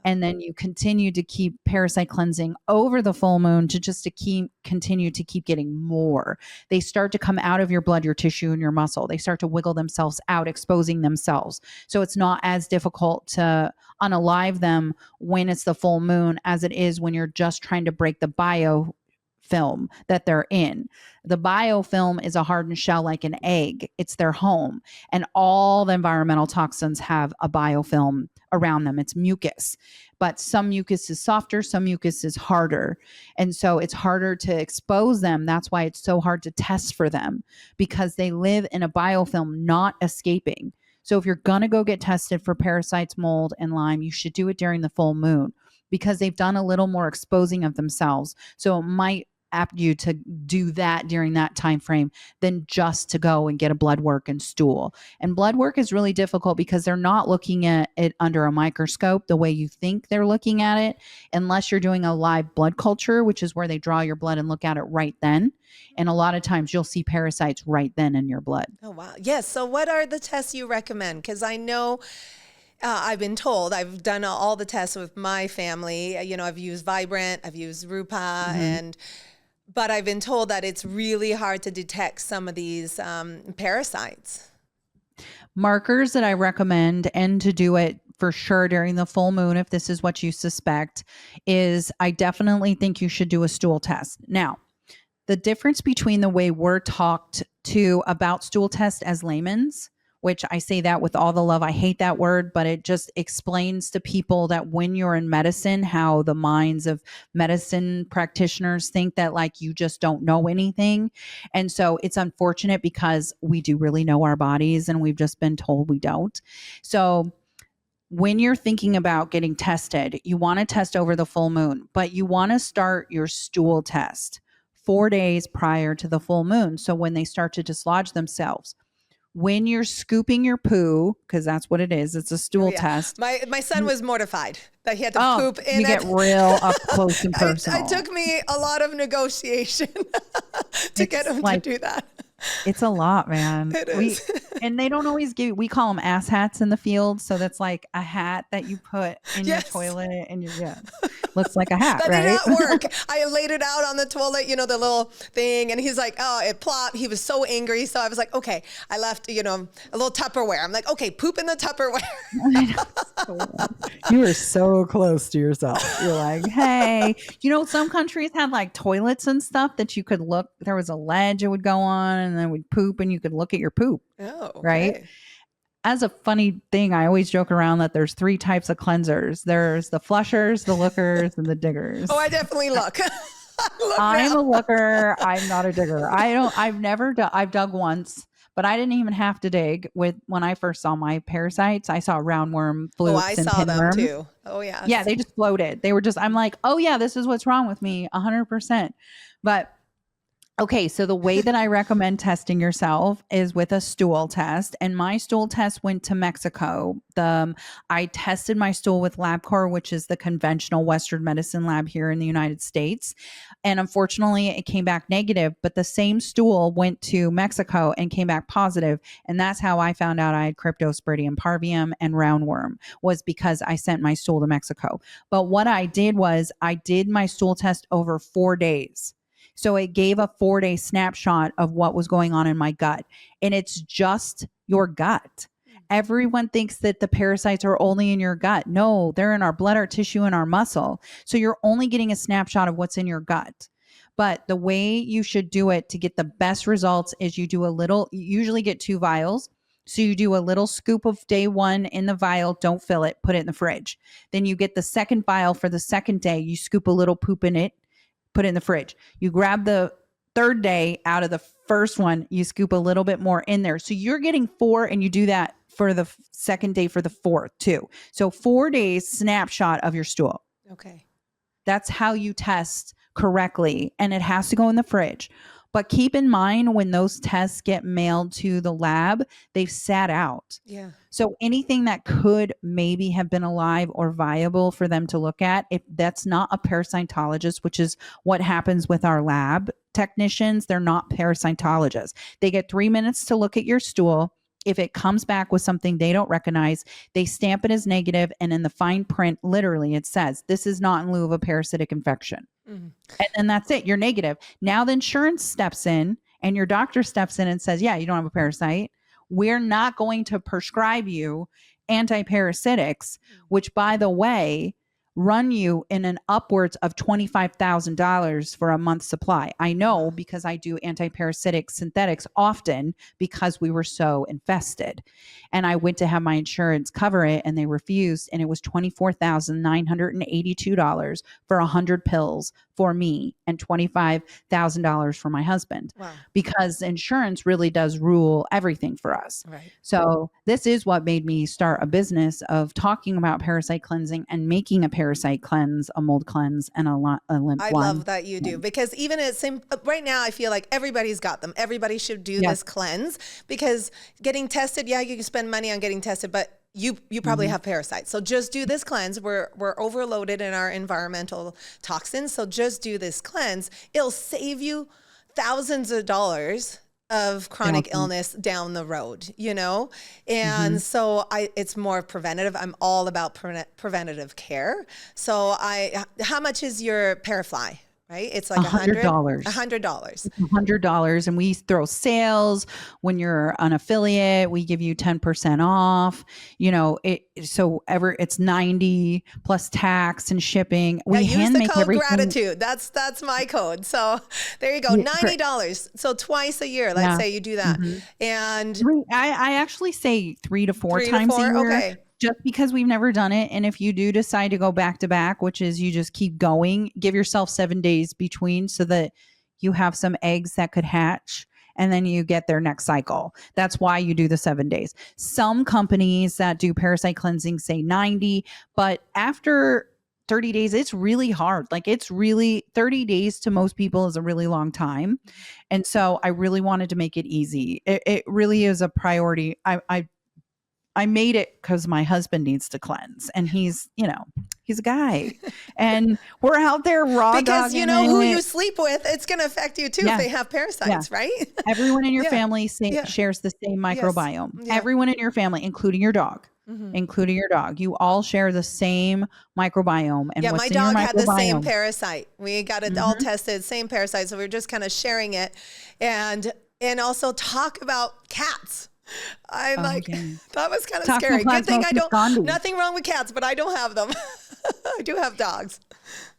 And then you continue to keep parasite cleansing over the full moon to continue to keep getting more. They start to come out of your blood, your tissue, and your muscle. They start to wiggle themselves out, exposing themselves. So it's not as difficult to unalive them when it's the full moon as it is when you're just trying to break the biofilm that they're in. The biofilm is a hardened shell like an egg. It's their home. And all the environmental toxins have a biofilm around them. It's mucus. But some mucus is softer, some mucus is harder. And so it's harder to expose them. That's why it's so hard to test for them, because they live in a biofilm not escaping. So if you're going to go get tested for parasites, mold, and Lyme, you should do it during the full moon, because they've done a little more exposing of themselves. So it might apt you to do that during that time frame than just to go and get a blood work and stool. And blood work is really difficult because they're not looking at it under a microscope the way you think they're looking at it, unless you're doing a live blood culture, which is where they draw your blood and look at it right then. And a lot of times you'll see parasites right then in your blood. Oh, wow. Yes. So what are the tests you recommend? Because I know I've been told, I've done all the tests with my family. I've used Vibrant, I've used Rupa, but I've been told that it's really hard to detect some of these parasites. Markers that I recommend, and to do it for sure during the full moon, if this is what you suspect, is I definitely think you should do a stool test. Now, the difference between the way we're talked to about stool test as layman's, which I say that with all the love, I hate that word, but it just explains to people that when you're in medicine, how the minds of medicine practitioners think that like you just don't know anything. And so it's unfortunate because we do really know our bodies and we've just been told we don't. So when you're thinking about getting tested, you want to test over the full moon, but you want to start your stool test 4 days prior to the full moon. So when they start to dislodge themselves, when you're scooping your poo, because that's what it is, it's a stool test. My son was mortified that he had to poop in you it. get real up close and personal. It took me a lot of negotiation to get him to do that. It's a lot, man. It is. And they don't always we call them ass hats in the field. So that's like a hat that you put in your toilet and looks like a hat, that right? did not work. I laid it out on the toilet, the little thing, and he's like, oh, it plopped. He was so angry. So I was like, okay, I left, a little Tupperware. I'm like, okay, poop in the Tupperware. You were so close to yourself. You're like, hey, some countries had like toilets and stuff that you could look, there was a ledge it would go on and then would poop and you could look at your poop. Oh, okay. Right. As a funny thing, I always joke around that there's 3 types of cleansers. There's the flushers, the lookers, and the diggers. Oh, I definitely look. I'm a looker. I'm not a digger. I've dug once, but I didn't even have to dig when I first saw my parasites. I saw roundworm, flukes, I and saw them pinworms. too. Oh yeah. Yeah. They just floated. They were just, I'm like, oh yeah, this is what's wrong with me 100%. But okay, so the way that I recommend testing yourself is with a stool test. And my stool test went to Mexico. I tested my stool with LabCorp, which is the conventional Western medicine lab here in the United States. And unfortunately, it came back negative, but the same stool went to Mexico and came back positive. And that's how I found out I had Cryptosporidium parvium and roundworm, was because I sent my stool to Mexico. But what I did was I did my stool test over 4 days. So it gave a 4-day snapshot of what was going on in my gut. And it's just your gut. Everyone thinks that the parasites are only in your gut. No, they're in our blood, our tissue, and our muscle. So you're only getting a snapshot of what's in your gut. But the way you should do it to get the best results is you usually get 2 vials. So you do a little scoop of day 1 in the vial, don't fill it, put it in the fridge. Then you get the second vial for the second day, you scoop a little poop in it, put it in the fridge. You grab the third day out of the first one, you scoop a little bit more in there. So you're getting 4, and you do that for the second day for the 4th too. So 4 days snapshot of your stool. Okay. That's how you test correctly. And it has to go in the fridge. But keep in mind, when those tests get mailed to the lab, they've sat out. Yeah. So anything that could maybe have been alive or viable for them to look at, if that's not a parasitologist, which is what happens with our lab technicians, they're not parasitologists. They get 3 minutes to look at your stool. If it comes back with something they don't recognize, they stamp it as negative, and in the fine print, literally, it says, this is not in lieu of a parasitic infection. Mm-hmm. And then that's it. You're negative. Now the insurance steps in and your doctor steps in and says, yeah, you don't have a parasite. We're not going to prescribe you antiparasitics, which, by the way, run you in an upwards of $25,000 for a month's supply. I know, because I do antiparasitic synthetics often because we were so infested. And I went to have my insurance cover it and they refused. And it was $24,982 for 100 pills for me and $25,000 for my husband. Wow. Because insurance really does rule everything for us. Right. So this is what made me start a business of talking about parasite cleansing and making a parasite cleanse, a mold cleanse, and a lymph one. I love that you do, because even right now, I feel like everybody's got them. Everybody should do this cleanse, because getting tested, you can spend money on getting tested, but you probably have parasites. So just do this cleanse. We're overloaded in our environmental toxins. So just do this cleanse. It'll save you thousands of dollars of chronic illness down the road, you know? And so it's more preventative. I'm all about preventative care. So how much is your Parafly? Right? It's like $100. $100. $100. And we throw sales when you're an affiliate. We give you 10% off. It's 90 plus tax and shipping. We use hand the make code everything. gratitude. That's my code. So there you go. $90. So twice a year. Let's say you do that. And I actually say 3 to 4 times a year. Okay. Just because we've never done it. And if you do decide to go back to back, which is you just keep going, give yourself 7 days between so that you have some eggs that could hatch and then you get their next cycle. That's why you do the 7 days. Some companies that do parasite cleansing say 90, but after 30 days, it's really hard. Like 30 days to most people is a really long time. And so I really wanted to make it easy. It really is a priority. I made it because my husband needs to cleanse, and he's a guy, and we're out there raw because you know who you sleep with, it's going to affect you too if they have parasites, right? Everyone in your family shares the same microbiome. Yes. Everyone in your family, including your dog. You all share the same microbiome. And my dog had the same parasite. We got it all tested, same parasite. So we're just kind of sharing it, and also talk about cats. That was kind of scary. Good thing nothing wrong with cats, but I don't have them. I do have dogs.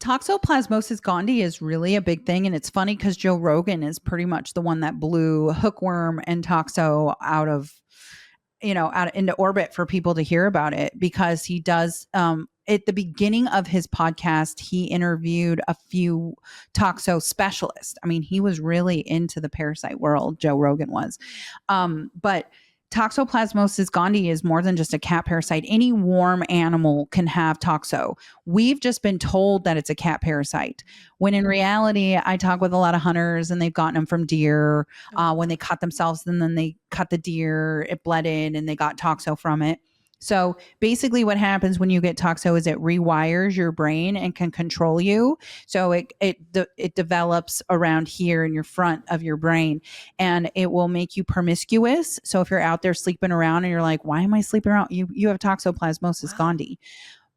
Toxoplasmosis gondii is really a big thing. And it's funny because Joe Rogan is pretty much the one that blew hookworm and toxo out into orbit for people to hear about it, because he does, at the beginning of his podcast, he interviewed a few toxo specialists. I mean, he was really into the parasite world. Joe Rogan was. But Toxoplasmosis gondii is more than just a cat parasite. Any warm animal can have toxo. We've just been told that it's a cat parasite, when in reality, I talk with a lot of hunters and they've gotten them from deer when they cut themselves, and then they cut the deer, it bled in, and they got toxo from it. So basically what happens when you get toxo is it rewires your brain and can control you. So it develops around here in your front of your brain, and it will make you promiscuous. So if you're out there sleeping around and you're like, why am I sleeping around? You have Toxoplasmosis gondii.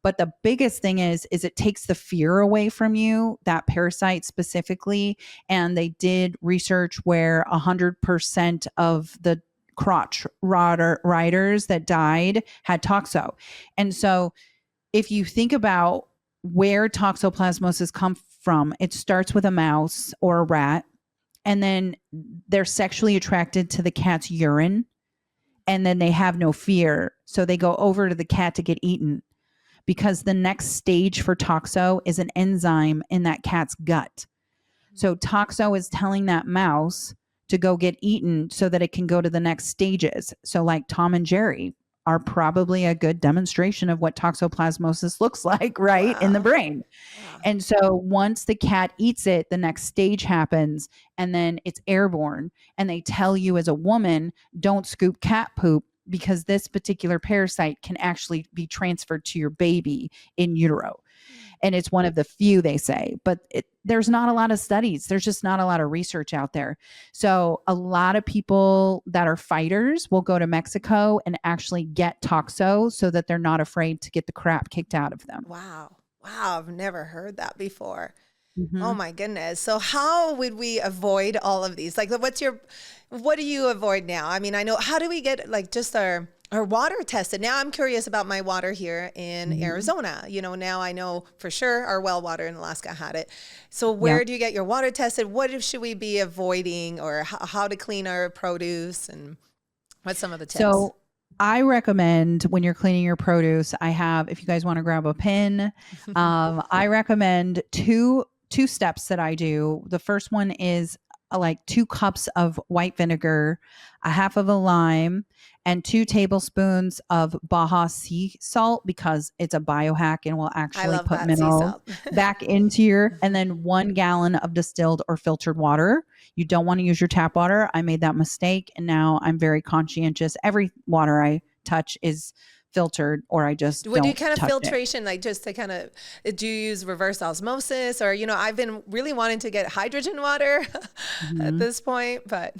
But the biggest thing is it takes the fear away from you, that parasite specifically. And they did research where 100% of the crotch riders that died had toxo. And so if you think about where toxoplasmosis comes from, it starts with a mouse or a rat, and then they're sexually attracted to the cat's urine, and then they have no fear. So they go over to the cat to get eaten, because the next stage for toxo is an enzyme in that cat's gut. So toxo is telling that mouse to go get eaten so that it can go to the next stages. So like Tom and Jerry are probably a good demonstration of what toxoplasmosis looks like, right? Wow. In the brain. Wow. And so once the cat eats it, the next stage happens, and then it's airborne. And they tell you as a woman, don't scoop cat poop, because this particular parasite can actually be transferred to your baby in utero. And it's one of the few, they say, but there's not a lot of studies. There's just not a lot of research out there. So a lot of people that are fighters will go to Mexico and actually get toxo so that they're not afraid to get the crap kicked out of them. Wow. I've never heard that before. Mm-hmm. Oh my goodness. So how would we avoid all of these? Like, what do you avoid now? I mean, I know, how do we get like just our water tested? Now I'm curious about my water here in Arizona. Now I know for sure our well water in Alaska had it. So where do you get your water tested? What should we be avoiding, or how to clean our produce, and what's some of the tips? So I recommend when you're cleaning your produce, if you guys want to grab a pen, I recommend two steps that I do. The first one is like 2 cups of white vinegar, a half of a lime, and 2 tablespoons of Baja sea salt, because it's a biohack and will actually put minerals back into and then 1 gallon of distilled or filtered water. You don't want to use your tap water. I made that mistake, and now I'm very conscientious. Every water I touch is filtered, or I just don't. Do you kind of filtration, it. like just to kind of, do you use reverse osmosis, or, I've been really wanting to get hydrogen water at this point, but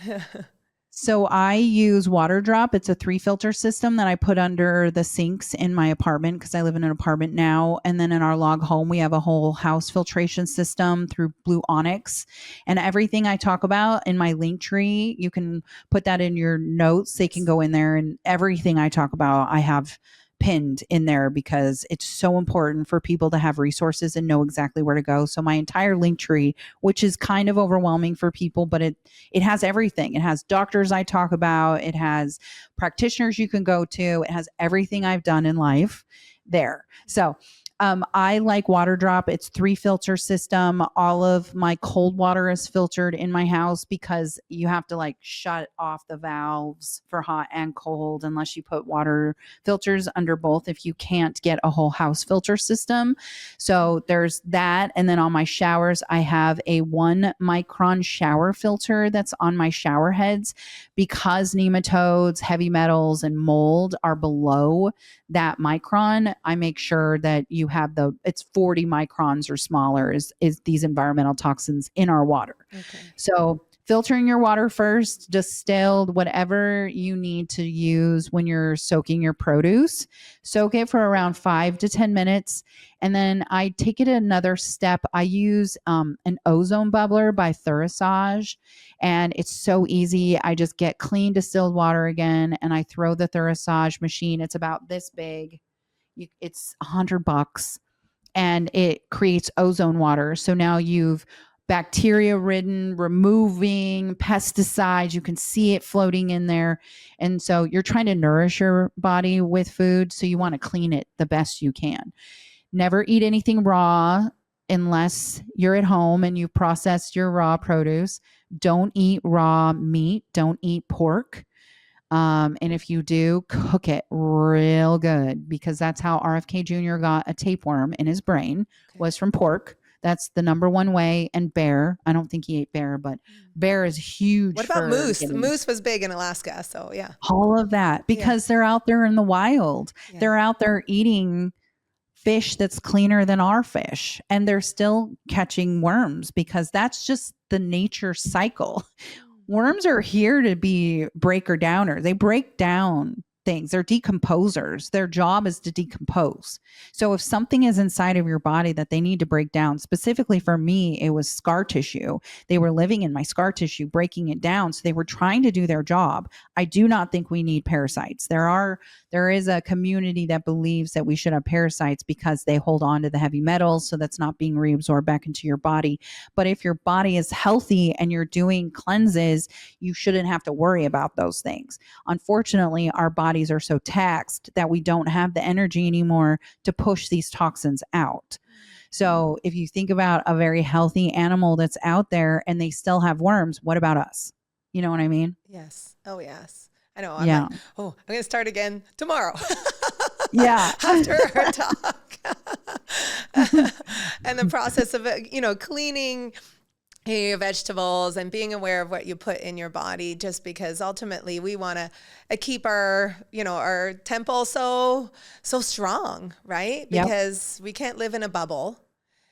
So I use water drop. It's a 3 filter system that I put under the sinks in my apartment because I live in an apartment now. And then in our log home, we have a whole house filtration system through Blue Onyx. And everything I talk about in my link tree, you can put that in your notes. They can go in there, and everything I talk about, I have pinned in there because it's so important for people to have resources and know exactly where to go. So my entire link tree, which is kind of overwhelming for people, but it has everything. It has doctors I talk about, it has practitioners you can go to, it has everything I've done in life there. So I like water drop. It's 3 filter system. All of my cold water is filtered in my house because you have to like shut off the valves for hot and cold unless you put water filters under both if you can't get a whole house filter system. So there's that. And then on my showers, I have a 1 micron shower filter that's on my shower heads because nematodes, heavy metals, and mold are below that micron. I make sure that you have it's 40 microns or smaller is these environmental toxins in our water. Okay. So filtering your water first, distilled, whatever you need to use when you're soaking your produce, soak it for around 5 to 10 minutes. And then I take it another step. I use an ozone bubbler by Therasage, and it's so easy. I just get clean distilled water again, and I throw the Therasage machine. It's about this big. It's $100, and it creates ozone water. So now you've bacteria ridden, removing pesticides. You can see it floating in there. And so you're trying to nourish your body with food. So you want to clean it the best you can. Never eat anything raw unless you're at home and you've processed your raw produce. Don't eat raw meat. Don't eat pork. And if you do, cook it real good because that's how RFK Jr. got a tapeworm in his brain, was from pork. That's the number one way. And bear. I don't think he ate bear, but bear is huge. What about moose? Moose was big in Alaska. So yeah. All of that because they're out there in the wild. Yeah. They're out there eating fish that's cleaner than our fish, and they're still catching worms because that's just the nature cycle. Worms are here to be breaker downer. They break down things. They're decomposers. Their job is to decompose. So if something is inside of your body that they need to break down, specifically for me, it was scar tissue. They were living in my scar tissue, breaking it down. So they were trying to do their job. I do not think we need parasites. There is a community that believes that we should have parasites because they hold on to the heavy metals. So that's not being reabsorbed back into your body. But if your body is healthy and you're doing cleanses, you shouldn't have to worry about those things. Unfortunately, our bodies are so taxed that we don't have the energy anymore to push these toxins out. So if you think about a very healthy animal that's out there and they still have worms, what about us? You know what I mean? Yes. Oh, yes. I know. Yeah. I'm going to start again tomorrow. Yeah. After our talk. And the process of, cleaning your vegetables and being aware of what you put in your body, just because ultimately we want to keep our temple so strong, right? Yep. Because we can't live in a bubble.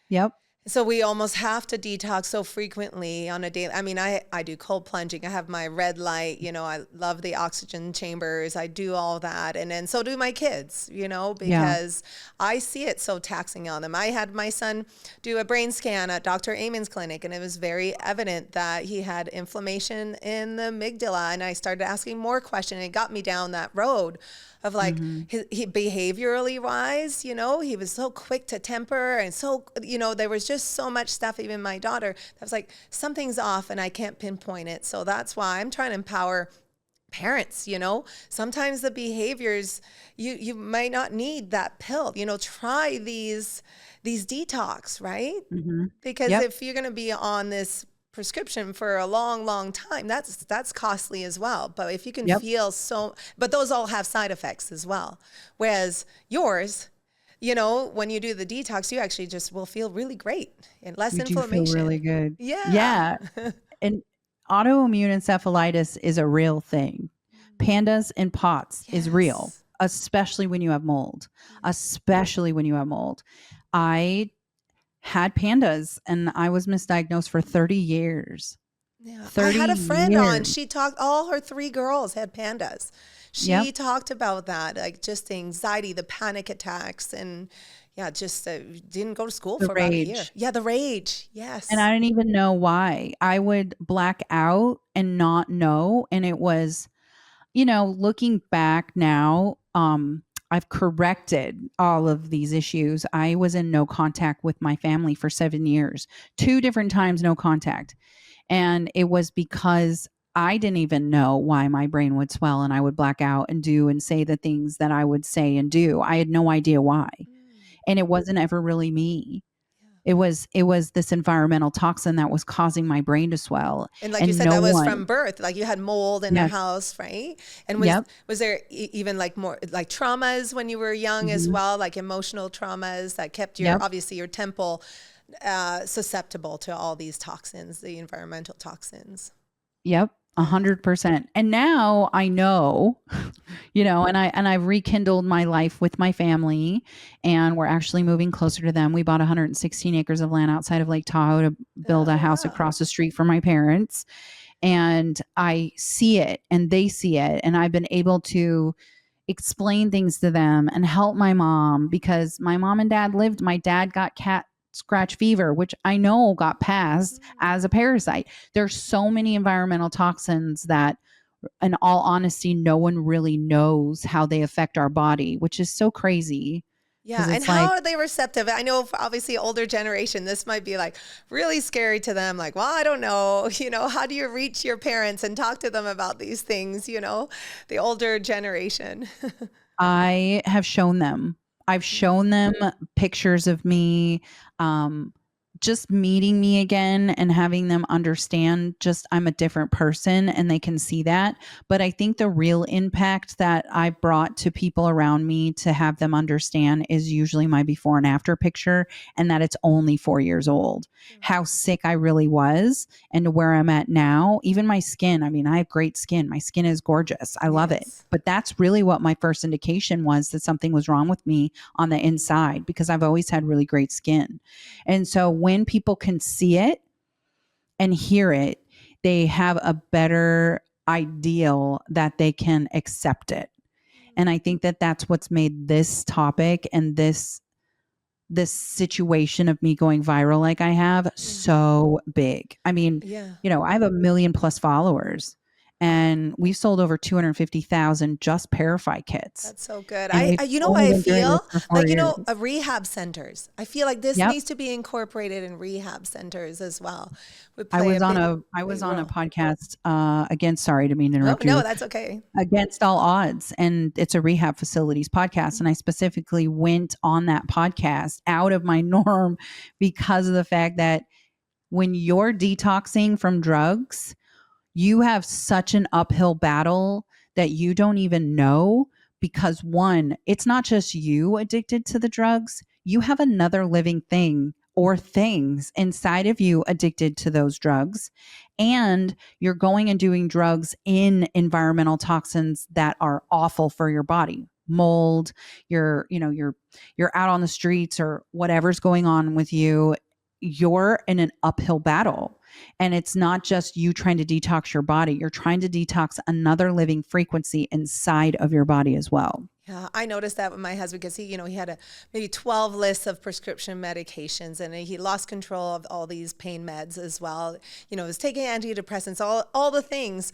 Yep. So we almost have to detox so frequently on a daily. I mean, I do cold plunging. I have my red light, I love the oxygen chambers. I do all that. And then so do my kids, because I see it so taxing on them. I had my son do a brain scan at Dr. Amon's clinic, and it was very evident that he had inflammation in the amygdala. And I started asking more questions, and it got me down that road of like he behaviorally wise, he was so quick to temper, and so, there was just so much stuff, even my daughter, that was like, something's off and I can't pinpoint it. So that's why I'm trying to empower parents, sometimes the behaviors, you might not need that pill, try these detox, right? Because if you're going to be on this prescription for a long time, that's costly as well. But if you can feel but those all have side effects as well. Whereas yours, when you do the detox, you actually just will feel really great and less inflammation. Do feel really good. Yeah. And autoimmune encephalitis is a real thing. PANDAS and POTS is real, especially when you have mold. I had PANDAS and I was misdiagnosed for 30 years. Yeah. I 30 had a friend on, years. she talked, all her 3 girls had PANDAS. Yep. She talked about that, like just the anxiety, the panic attacks, and yeah, just didn't go to school The for about a year. rage. Yeah, the rage. And Yes. I didn't even know why. I would black out and not know. And it was, looking back now, I've corrected all of these issues. I was in no contact with my family for 7 years, 2 different times, no contact. And it was because I didn't even know why my brain would swell and I would black out and do and say the things that I would say and do. I had no idea why. Mm, And it wasn't ever really me. yeah. It was this environmental toxin that was causing my brain to swell, And like you and said, no that was one. from birth. Like you had mold in the Yes. house, right? And Yep. was there even like more like traumas when you were young as Mhm. well, like emotional traumas that kept your Yep. obviously your temple susceptible to all these toxins, the environmental toxins? Yep. Yeah. 100%. And now I know, and I've rekindled my life with my family, and we're actually moving closer to them. We bought 116 acres of land outside of Lake Tahoe to build a Oh house wow. across the street for my parents. And I see it and they see it. And I've been able to explain things to them and help my mom, because my mom and dad lived. My dad got cat scratch fever, which I know got passed as a parasite. There's so many environmental toxins that, in all honesty, no one really knows how they affect our body, which is so crazy because Yeah, and it's how like, are they receptive? I know for obviously older generation, this might be like really scary to them. Like, well, I don't know, how do you reach your parents and talk to them about these things, the older generation? I have shown them. I've shown them pictures of me, um, just meeting me again and having them understand just I'm a different person and they can see that. But I think the real impact that I brought to people around me to have them understand is usually my before and after picture, and that it's only 4 years old. How sick I really was and to where I'm at now. Even my skin. I mean, I have great skin. My skin is gorgeous. I love it. Yes. But that's really what my first indication was, that something was wrong with me on the inside, because I've always had really great skin. And so when people can see it and hear it, they have a better ideal that they can accept it. And I think that that's what's made this topic and this situation of me going viral like I have so big. I mean, Yeah. I have 1 million+ followers, Wow. and we've sold over 250,000 just Parasite kits. That's so good. And we've only I been doing this feel for like, 4 years. rehab centers. I feel like this Yep. needs to be incorporated in rehab centers as well. Would I play a was on a I was big on a role. podcast, again, sorry to mean to Oh, interrupt no, you, that's okay. Against All Odds, and it's a rehab facilities podcast, and I specifically went on that podcast out of my norm because of the fact that when you're detoxing from drugs, you have such an uphill battle that you don't even know, because one, it's not just you addicted to the drugs, you have another living thing or things inside of you addicted to those drugs, and you're going and doing drugs in environmental toxins that are awful for your body. Mold, you're out on the streets or whatever's going on with you, you're in an uphill battle. And it's not just you trying to detox your body, you're trying to detox another living frequency inside of your body as well. Yeah, I noticed that with my husband because he had maybe 12 lists of prescription medications, and he lost control of all these pain meds as well. He was taking antidepressants, all the things,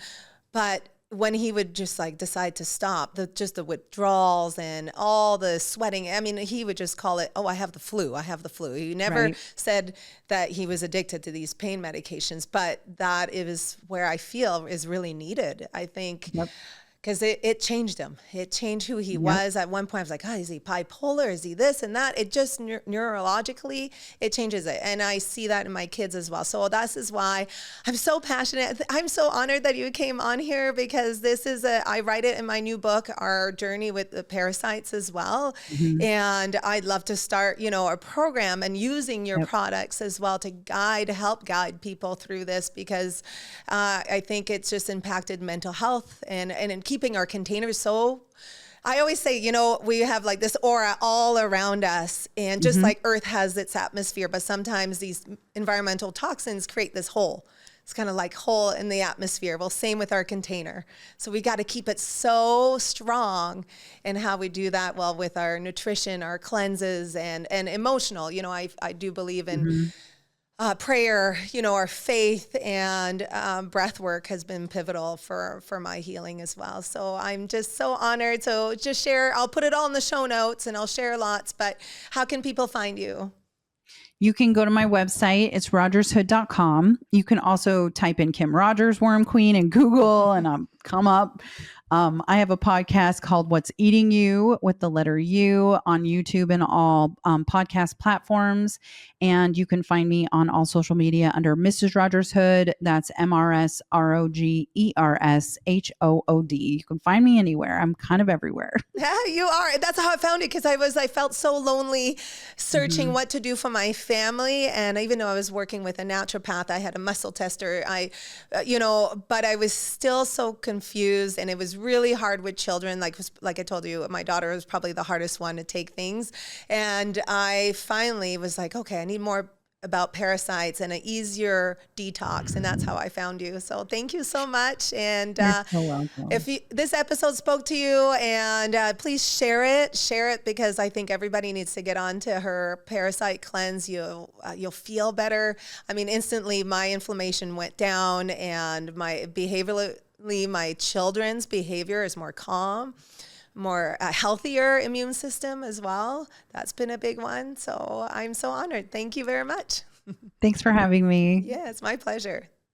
but when he would just like decide to stop, the withdrawals and all the sweating, I mean, he would just call it, oh, I have the flu. I have the flu. He never Right. said that he was addicted to these pain medications, but that is where I feel is really needed. I think Yep. because it changed him. It changed who he Yep. was. At one point, I was like, oh, is he bipolar? Is he this and that? It just neurologically, it changes it. And I see that in my kids as well. So this is why I'm so passionate. I'm so honored that you came on here, because this is I write it in my new book, Our Journey with the Parasites as well. Mhm. And I'd love to start, a program and using your Yep. products as well to help guide people through this, because I think it's just impacted mental health and in keeping our containers so. I always say, we have like this aura all around us, and just Mhm. like Earth has its atmosphere, but sometimes these environmental toxins create this hole. It's kind of like hole in the atmosphere. Well, same with our container. So we got to keep it so strong. And how we do that, well, with our nutrition, our cleanses, and emotional. You know, I do believe in prayer, you know, our faith, and breath work has been pivotal for my healing as well. So I'm just so honored. So just share, I'll put it all in the show notes and I'll share lots, but how can people find you? You can go to my website. It's rogershood.com. You can also type in Kim Rogers Worm Queen in Google and I'll come up. I have a podcast called What's Eating You with the letter U on YouTube and all podcast platforms. And you can find me on all social media under Mrs. Rogers Hood. That's MRSROGERSHOOD. You can find me anywhere. I'm kind of everywhere. Yeah, you are. That's how I found it, because I felt so lonely searching what to do for my family. And even though I was working with a naturopath, I had a muscle tester. But I was still so confused, and it was really hard with children. Like I told you, my daughter was probably the hardest one to take things. And I finally was like, okay, I need more about parasites and an easier detox. And that's how I found you. So thank you so much. And You're so welcome. if this episode spoke to you, and please share it, because I think everybody needs to get on to her parasite cleanse. You'll feel better. I mean, instantly my inflammation went down, and my children's behavior is more calm, more healthier immune system as well. That's been a big one. So I'm so honored. Thank you very much. Thanks for having me. Yeah, it's my pleasure.